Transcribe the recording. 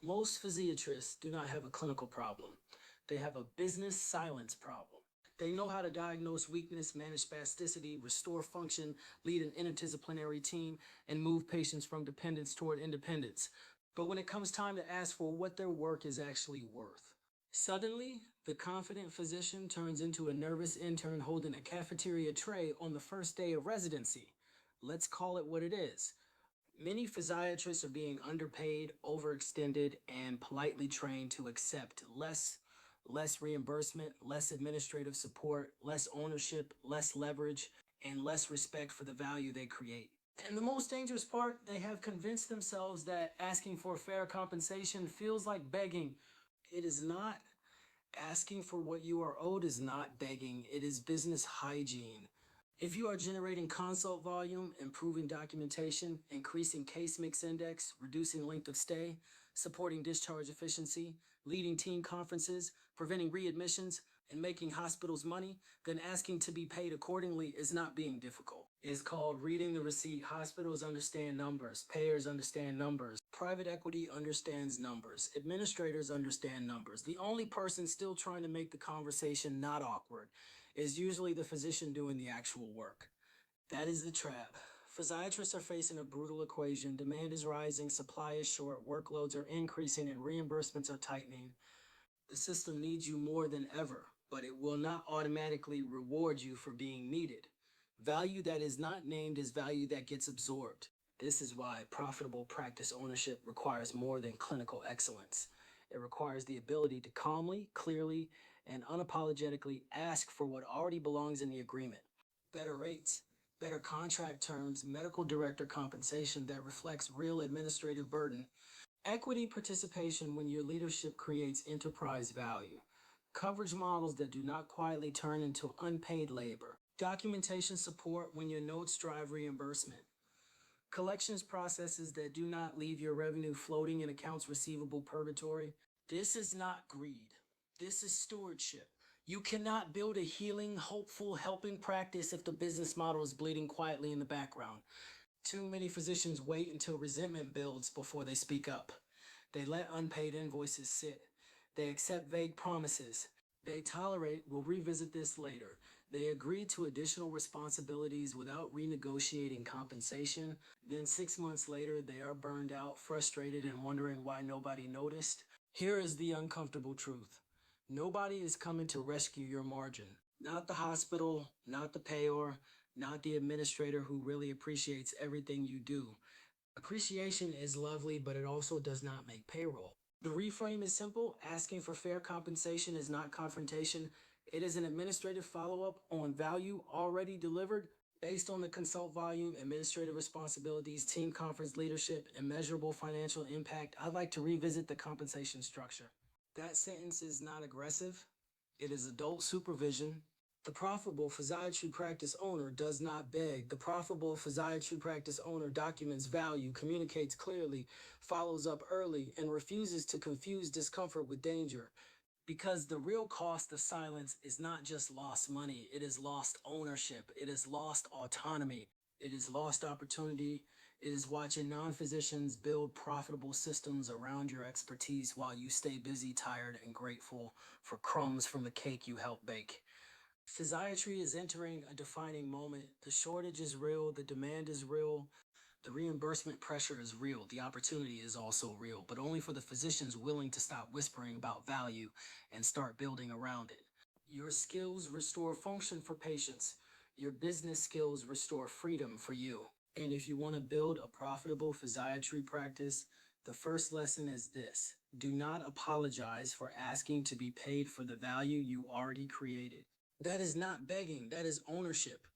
Most physiatrists do not have a clinical problem. They have a business silence problem. They know how to diagnose weakness, manage spasticity, restore function, lead an interdisciplinary team, and move patients from dependence toward independence. But when it comes time to ask for what their work is actually worth, suddenly, the confident physician turns into a nervous intern holding a cafeteria tray on the first day of residency. Let's call it what it is. Many physiatrists are being underpaid, overextended, and politely trained to accept less reimbursement, less administrative support, less ownership, less leverage, and less respect for the value they create. And the most dangerous part, they have convinced themselves that asking for fair compensation feels like begging. It is not. Asking for what you are owed is not begging, it is business hygiene. If you are generating consult volume, improving documentation, increasing case mix index, reducing length of stay, supporting discharge efficiency, leading team conferences, preventing readmissions, and making hospitals money, then asking to be paid accordingly is not being difficult. It's called reading the receipt. Hospitals understand numbers, payers understand numbers, private equity understands numbers, administrators understand numbers. The only person still trying to make the conversation not awkward is usually the physician doing the actual work. That is the trap. Physiatrists are facing a brutal equation. Demand is rising, supply is short, workloads are increasing, and reimbursements are tightening. The system needs you more than ever, but it will not automatically reward you for being needed. Value that is not named is value that gets absorbed. This is why profitable practice ownership requires more than clinical excellence. It requires the ability to calmly, clearly, and unapologetically ask for what already belongs in the agreement. Better rates, better contract terms, medical director compensation that reflects real administrative burden, equity participation when your leadership creates enterprise value, coverage models that do not quietly turn into unpaid labor, documentation support when your notes drive reimbursement, collections processes that do not leave your revenue floating in accounts receivable purgatory. This is not greed. This is stewardship. You cannot build a healing, hopeful, helping practice if the business model is bleeding quietly in the background. Too many physicians wait until resentment builds before they speak up. They let unpaid invoices sit. They accept vague promises. They tolerate, we'll revisit this later. They agree to additional responsibilities without renegotiating compensation. Then 6 months later, they are burned out, frustrated, and wondering why nobody noticed. Here is the uncomfortable truth. Nobody is coming to rescue your margin. Not the hospital, not the payor, not the administrator who really appreciates everything you do. Appreciation is lovely, but it also does not make payroll. The reframe is simple. Asking for fair compensation is not confrontation. It is an administrative follow-up on value already delivered based on the consult volume, administrative responsibilities, team conference leadership, and measurable financial impact. I'd like to revisit the compensation structure. That sentence is not aggressive. It is adult supervision. The profitable physiatry practice owner does not beg. The profitable physiatry practice owner documents value, communicates clearly, follows up early, and refuses to confuse discomfort with danger. Because the real cost of silence is not just lost money, it is lost ownership, it is lost autonomy, it is lost opportunity, it is watching non physicians build profitable systems around your expertise while you stay busy, tired, and grateful for crumbs from the cake you helped bake. Physiatry is entering a defining moment. The shortage is real, the demand is real, the reimbursement pressure is real, the opportunity is also real, but only for the physicians willing to stop whispering about value and start building around it. Your skills restore function for patients. Your business skills restore freedom for you. And if you want to build a profitable physiatry practice, the first lesson is this: do not apologize for asking to be paid for the value you already created. That is not begging, that is ownership.